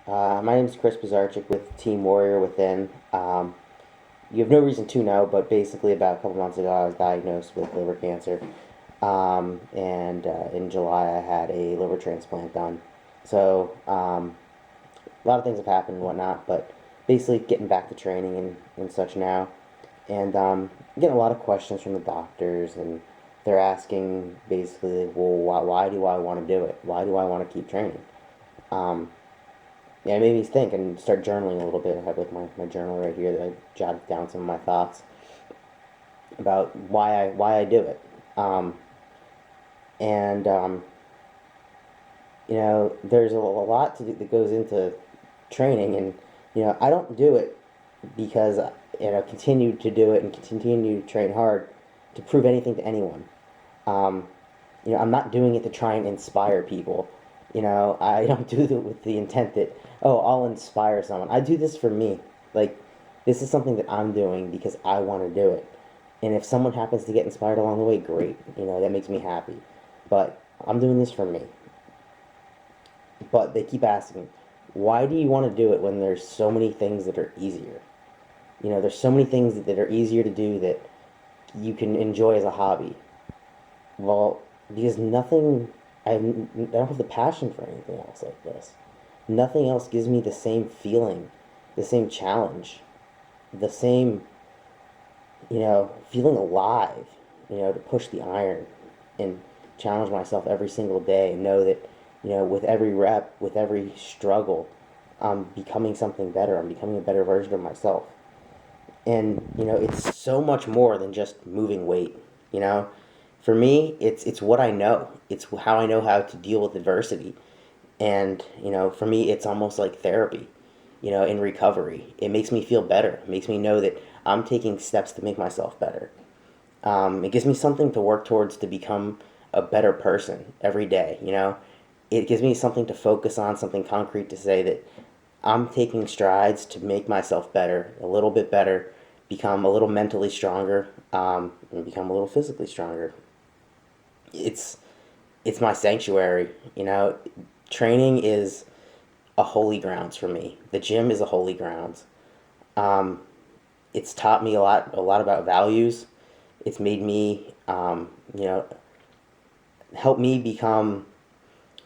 My name is Kris Pisarcik with Team Warrior Within. You have no reason to know, but basically, about a couple months ago, I was diagnosed with liver cancer. And in July, I had a liver transplant done. So, a lot of things have happened and whatnot, but basically, getting back to training and such now. And getting a lot of questions from the doctors, and they're asking basically, well, why do I want to do it? Why do I want to keep training? Um, yeah, it made me think and start journaling a little bit. I have like my journal right here that I jotted down some of my thoughts about why I do it. Um, and there's a lot that goes into training, and I don't do it because continue to do it and continue to train hard to prove anything to anyone. Um, I'm not doing it to try and inspire people. I don't do it with the intent that, oh, I'll inspire someone. I do this for me. Like, this is something that I'm doing because I want to do it. And if someone happens to get inspired along the way, great. That makes me happy. But I'm doing this for me. But they keep asking, why do you want to do it when there's so many things that are easier? There's so many things that are easier to do that you can enjoy as a hobby. Well, because I don't have the passion for anything else like this. Nothing else gives me the same feeling, the same challenge, the same, feeling alive, to push the iron and challenge myself every single day and know that, with every rep, with every struggle, I'm becoming something better. I'm becoming a better version of myself. And, it's so much more than just moving weight, you know? For me, it's what I know. It's how I know how to deal with adversity. And, for me, it's almost like therapy, in recovery. It makes me feel better. It makes me know that I'm taking steps to make myself better. It gives me something to work towards to become a better person every day. It gives me something to focus on, something concrete to say that I'm taking strides to make myself better, a little bit better, become a little mentally stronger, and become a little physically stronger. It's it's my sanctuary. Training is a holy grounds for me. The gym is a holy grounds. Um, it's taught me a lot about values. It's made me, help me become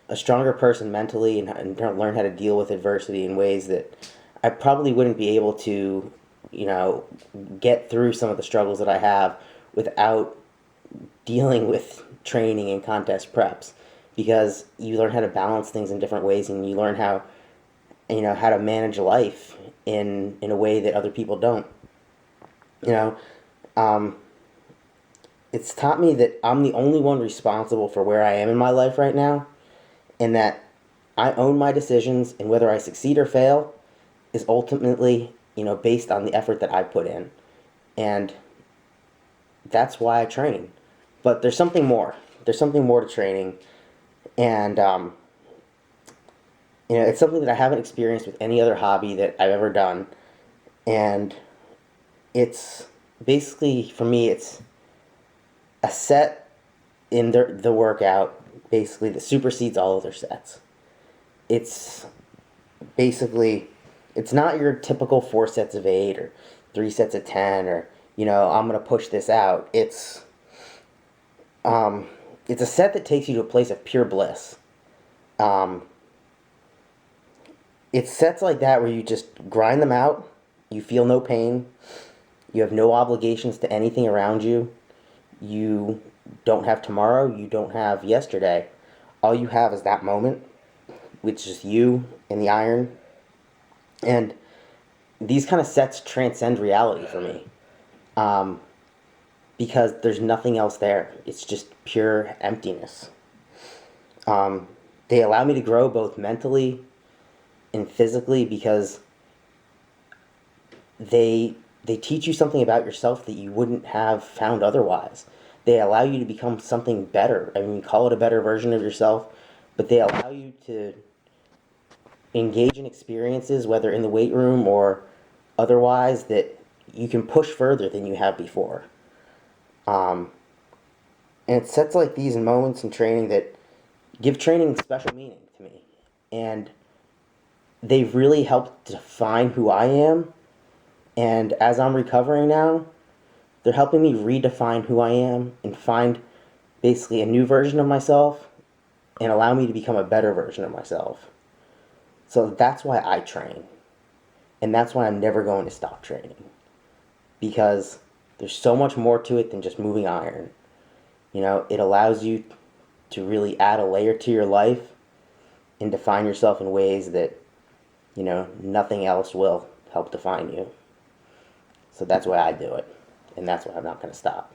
a stronger person mentally, and learn how to deal with adversity in ways that I probably wouldn't be able to, you know, get through some of the struggles that I have without dealing with training and contest preps, because you learn how to balance things in different ways, and you learn how to manage life in a way that other people don't. You know, um, it's taught me that I'm the only one responsible for where I am in my life right now, and that I own my decisions, and whether I succeed or fail is ultimately, based on the effort that I put in. And that's why I train. But there's something more. There's something more to training, and it's something that I haven't experienced with any other hobby that I've ever done. And it's basically, for me, it's a set in the workout, basically, that supersedes all other sets. It's basically, it's not your typical 4 sets of 8 or 3 sets of 10, or I'm gonna push this out. Um, it's a set that takes you to a place of pure bliss. Um, it's sets like that where you just grind them out. You feel no pain. You have no obligations to anything around you. You don't have tomorrow. You don't have yesterday. All you have is that moment, which is you and the iron. And these kind of sets transcend reality for me, um, because there's nothing else there. It's just pure emptiness. Um, they allow me to grow both mentally and physically, because they they teach you something about yourself that you wouldn't have found otherwise. They allow you to become something better. I mean, call it a better version of yourself, but they allow you to engage in experiences, whether in the weight room or otherwise, that you can push further than you have before. Um, and it's sets like these moments in training that give training special meaning to me. And they've really helped define who I am. And as I'm recovering now, they're helping me redefine who I am and find basically a new version of myself and allow me to become a better version of myself. So that's why I train. And that's why I'm never going to stop training. Because there's so much more to it than just moving iron. You know, it allows you to really add a layer to your life and define yourself in ways that, you know, nothing else will help define you. So that's why I do it. And that's why I'm not going to stop.